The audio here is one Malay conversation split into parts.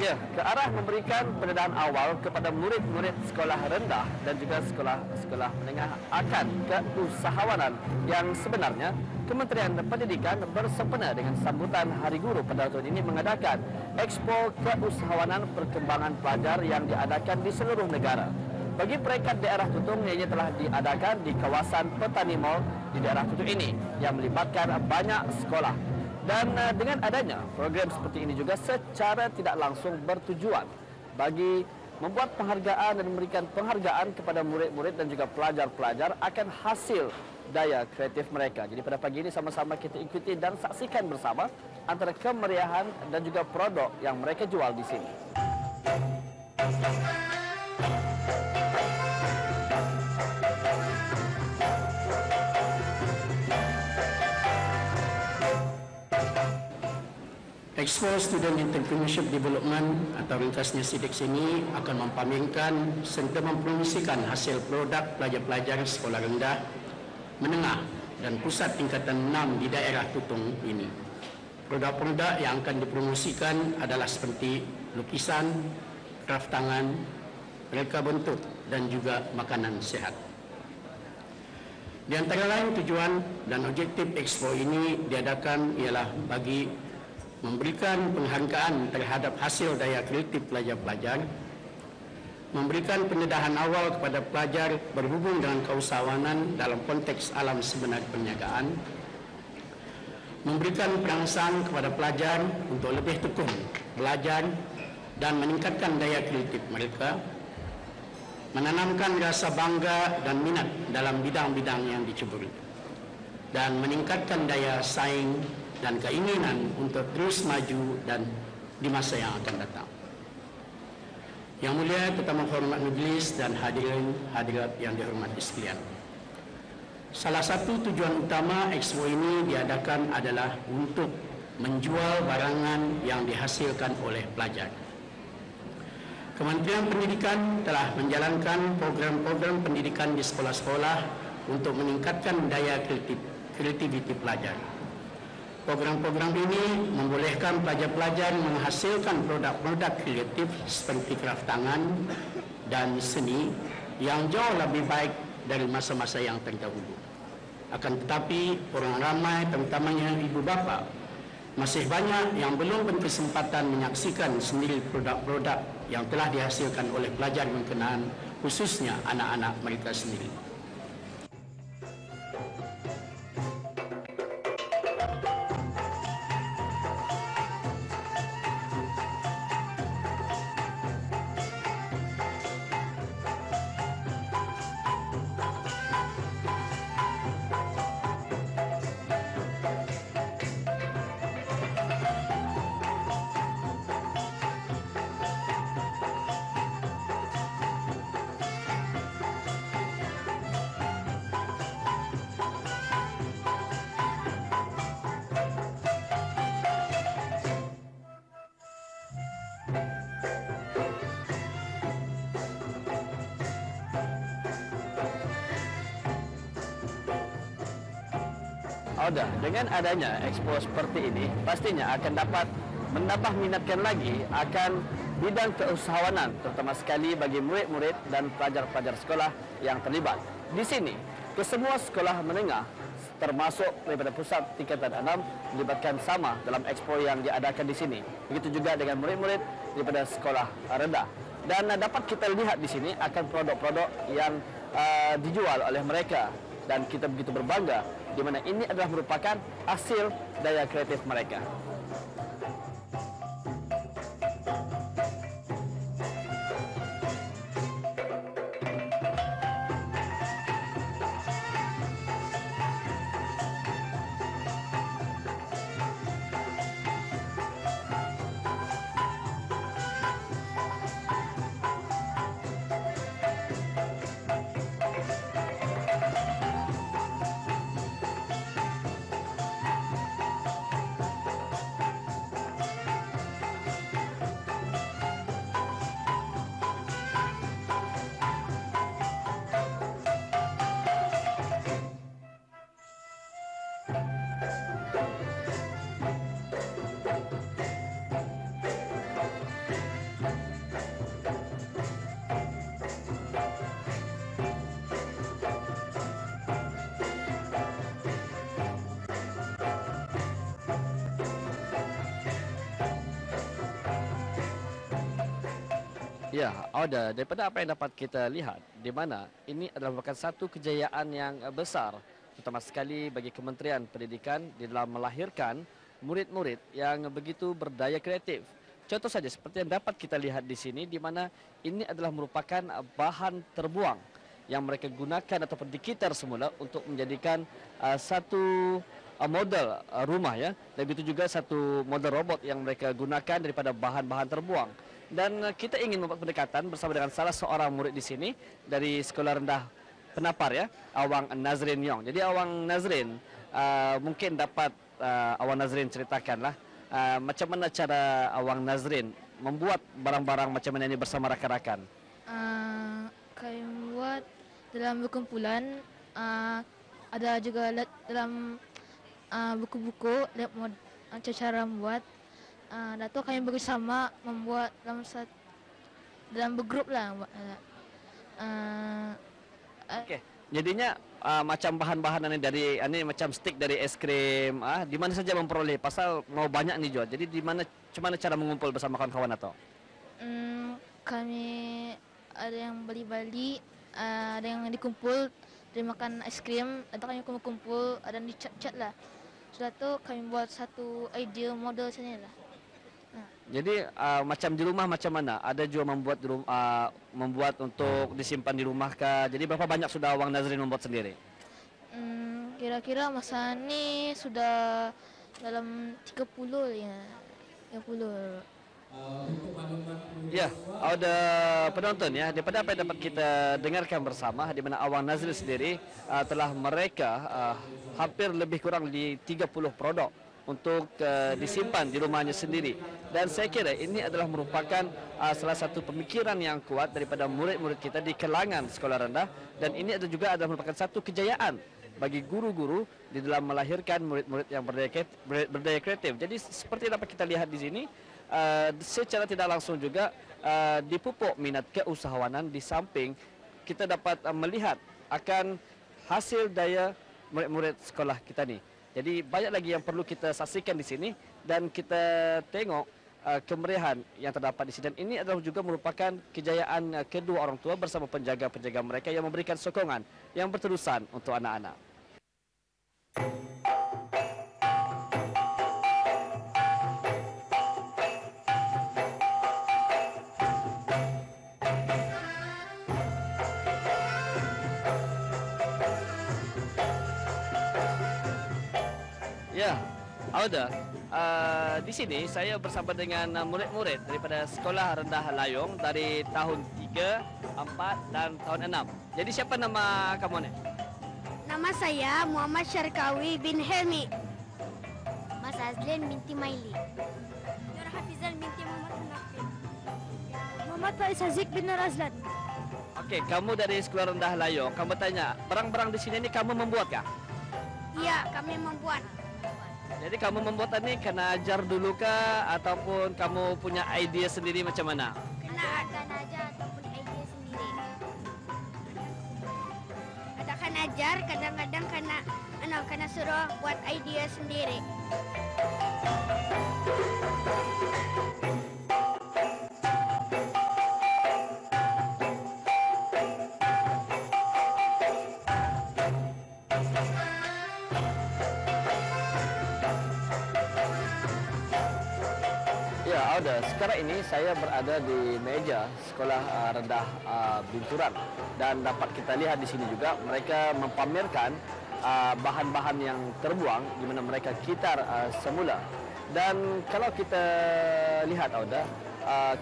Ya, ke arah memberikan pendedahan awal kepada murid-murid sekolah rendah dan juga sekolah-sekolah menengah akan keusahawanan yang sebenarnya Kementerian Pendidikan bersempena dengan sambutan Hari Guru pada tahun ini mengadakan Expo Keusahawanan Perkembangan Pelajar yang diadakan di seluruh negara. Bagi peringkat daerah Tutung, ianya telah diadakan di kawasan Petani Mall di daerah Tutung ini yang melibatkan banyak sekolah. Dan dengan adanya program seperti ini juga secara tidak langsung bertujuan bagi membuat penghargaan dan memberikan penghargaan kepada murid-murid dan juga pelajar-pelajar akan hasil daya kreatif mereka. Jadi pada pagi ini sama-sama kita ikuti dan saksikan bersama antara kemeriahan dan juga produk yang mereka jual di sini. Expo Student Entrepreneurship Development atau ringkasnya SIDEX ini akan mempamerkan serta mempromosikan hasil produk pelajar-pelajar sekolah rendah, menengah dan pusat tingkatan 6 di daerah Tutung ini. Produk-produk yang akan dipromosikan adalah seperti lukisan, kraft tangan, reka bentuk dan juga makanan sihat. Di antara lain tujuan dan objektif Expo ini diadakan ialah bagi memberikan penghargaan terhadap hasil daya kreatif pelajar-pelajar, memberikan pendedahan awal kepada pelajar berhubung dengan keusahawanan dalam konteks alam sebenar perniagaan, memberikan perangsang kepada pelajar untuk lebih tekun belajar dan meningkatkan daya kreatif mereka, menanamkan rasa bangga dan minat dalam bidang-bidang yang diceburi, dan meningkatkan daya saing dan keinginan untuk terus maju dan di masa yang akan datang. Yang mulia Ketua Menghormat Majelis dan hadirat yang dihormati sekalian. Salah satu tujuan utama Expo ini diadakan adalah untuk menjual barangan yang dihasilkan oleh pelajar. Kementerian Pendidikan telah menjalankan program-program pendidikan di sekolah-sekolah untuk meningkatkan daya kreativiti pelajar. Program-program ini membolehkan pelajar-pelajar menghasilkan produk-produk kreatif seperti kraft tangan dan seni yang jauh lebih baik dari masa-masa yang terdahulu. Akan tetapi, orang ramai, terutamanya ibu bapa, masih banyak yang belum berkesempatan menyaksikan sendiri produk-produk yang telah dihasilkan oleh pelajar berkenaan, khususnya anak-anak mereka sendiri. Dengan adanya expo seperti ini, pastinya akan dapat menambah minatkan lagi akan bidang keusahawanan, terutama sekali bagi murid-murid dan pelajar-pelajar sekolah yang terlibat. Di sini, kesemua sekolah menengah, termasuk daripada pusat tingkatan 6, dilibatkan sama dalam expo yang diadakan di sini. Begitu juga dengan murid-murid daripada sekolah rendah. Dan dapat kita lihat di sini akan produk-produk yang dijual oleh mereka. Dan kita begitu berbangga di mana ini adalah merupakan hasil daya kreatif mereka. Ya, Auda, daripada apa yang dapat kita lihat, di mana ini adalah merupakan satu kejayaan yang besar, terutama sekali bagi Kementerian Pendidikan di dalam melahirkan murid-murid yang begitu berdaya kreatif. Contoh saja seperti yang dapat kita lihat di sini, di mana ini adalah merupakan bahan terbuang yang mereka gunakan ataupun dikitar semula untuk menjadikan satu model rumah ya, dan begitu juga satu model robot yang mereka gunakan daripada bahan-bahan terbuang. Dan kita ingin membuat pendekatan bersama dengan salah seorang murid di sini dari Sekolah Rendah Penapar ya, Awang Nazrin Yong. Jadi Awang Nazrin, mungkin dapat Awang Nazrin ceritakanlah macam mana cara Awang Nazrin membuat barang-barang macam mana ini bersama rakan-rakan. Kami membuat dalam berkumpulan, ada juga dalam buku-buku cara membuat. Dato kami bersama membuat dalam bergrup lah. Okey. Jadinya macam bahan-bahan ini macam stick dari es krim, di mana saja memperoleh pasal mau banyak nih jual. Jadi di mana macam mana cara mengumpul bersama kawan-kawan atau? Kami ada yang bali-bali, ada yang dikumpul, dia makan es krim, atau kami kumpul, ada yang dicat-cat lah. Sudah tu kami buat satu idea model macam ni lah. Jadi macam di rumah macam mana? Ada juga membuat untuk disimpan di rumah kah? Jadi berapa banyak sudah Awang Nazrin membuat sendiri? Kira-kira masa ni sudah dalam 30 ya. 30. Ya, ada penonton ya. Daripada apa yang dapat kita dengarkan bersama, di mana Awang Nazrin sendiri telah mereka hampir lebih kurang di 30 produk untuk disimpan di rumahnya sendiri. Dan saya kira ini adalah merupakan salah satu pemikiran yang kuat daripada murid-murid kita di kalangan sekolah rendah, dan ini juga adalah merupakan satu kejayaan bagi guru-guru di dalam melahirkan murid-murid yang berdaya kreatif. Jadi seperti dapat kita lihat di sini, secara tidak langsung juga dipupuk minat keusahawanan, di samping kita dapat melihat akan hasil daya murid-murid sekolah kita ni. Jadi banyak lagi yang perlu kita saksikan di sini, dan kita tengok kemeriahan yang terdapat di sini. Dan ini adalah juga merupakan kejayaan kedua orang tua bersama penjaga-penjaga mereka yang memberikan sokongan yang berterusan untuk anak-anak. Ya, Auda, di sini saya bersama dengan murid-murid daripada Sekolah Rendah Layong dari tahun 3, 4 dan tahun 6. Jadi siapa nama kamu ni? Nama saya Muhammad Syarkawi bin Helmi. Mas Azlin binti Maili. Nur Hafizan binti Muhammad Hanafi. Muhammad Faiz Hazik bin Nur Azlan. Okey, kamu dari Sekolah Rendah Layong. Kamu tanya, barang-barang di sini ni kamu membuat kah? Ya, kami membuat. Jadi kamu membuat ini kena ajar dulu kah, ataupun kamu punya idea sendiri macam mana? Kena ajar ataupun idea sendiri. Kadang ajar, kadang-kadang kena suruh buat idea sendiri. Ya, Auda, sekarang ini saya berada di meja Sekolah Rendah Binturan, dan dapat kita lihat di sini juga mereka mempamerkan bahan-bahan yang terbuang di mana mereka kitar semula. Dan kalau kita lihat, Auda,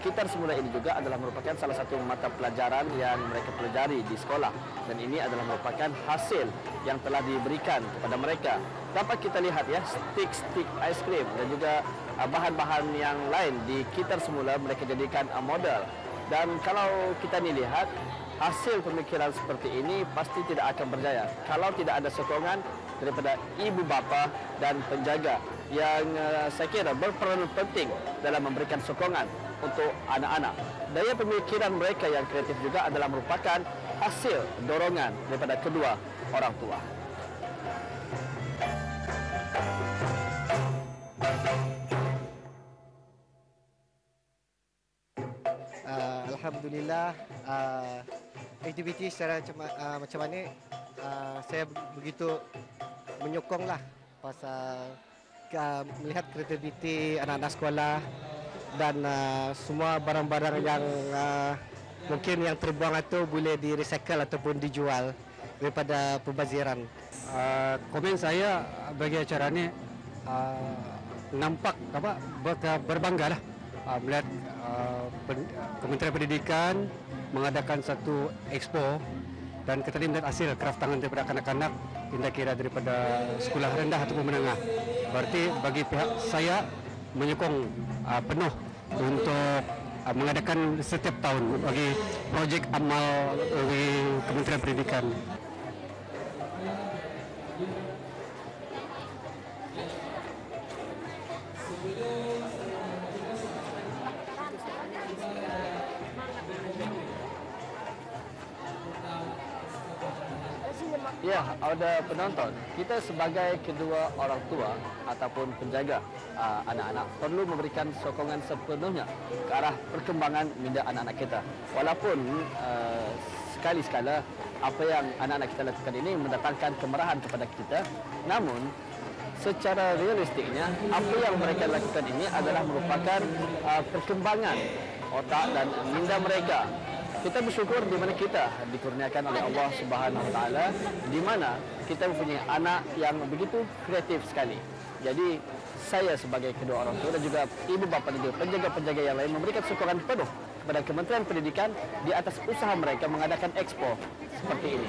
kitar semula ini juga adalah merupakan salah satu mata pelajaran yang mereka pelajari di sekolah, dan ini adalah merupakan hasil yang telah diberikan kepada mereka. Dapat kita lihat ya, stick ice cream dan juga bahan-bahan yang lain di kitar semula mereka jadikan model. Dan kalau kita ni lihat, hasil pemikiran seperti ini pasti tidak akan berjaya kalau tidak ada sokongan daripada ibu bapa dan penjaga yang saya kira berperan penting dalam memberikan sokongan untuk anak-anak. Daya pemikiran mereka yang kreatif juga adalah merupakan hasil dorongan daripada kedua orang tua. Alhamdulillah aktiviti secara macam mana saya begitu menyokonglah pasal melihat kreativiti anak-anak sekolah dan semua barang-barang yang mungkin yang terbuang itu boleh di-recycle ataupun dijual daripada pembaziran. Komen saya bagi acara ini nampak berbangga lah melihat Kementerian Pendidikan mengadakan satu expo dan kita melihat hasil kraft tangan daripada kanak-kanak tidak kira daripada sekolah rendah ataupun menengah. Berarti bagi pihak saya menyokong penuh untuk mengadakan setiap tahun bagi projek amal dari Kementerian Pendidikan. Ya, ada penonton. Kita sebagai kedua orang tua ataupun penjaga anak-anak perlu memberikan sokongan sepenuhnya ke arah perkembangan minda anak-anak kita. Walaupun sekali-sekala apa yang anak-anak kita lakukan ini mendatangkan kemarahan kepada kita, namun secara realistiknya apa yang mereka lakukan ini adalah merupakan perkembangan otak dan minda mereka. Kita bersyukur di mana kita dikurniakan oleh Allah Subhanahu Wa Taala, di mana kita mempunyai anak yang begitu kreatif sekali. Jadi saya sebagai kedua orang tua dan juga ibu bapa dan juga penjaga-penjaga yang lain memberikan sokongan penuh kepada Kementerian Pendidikan di atas usaha mereka mengadakan expo seperti ini.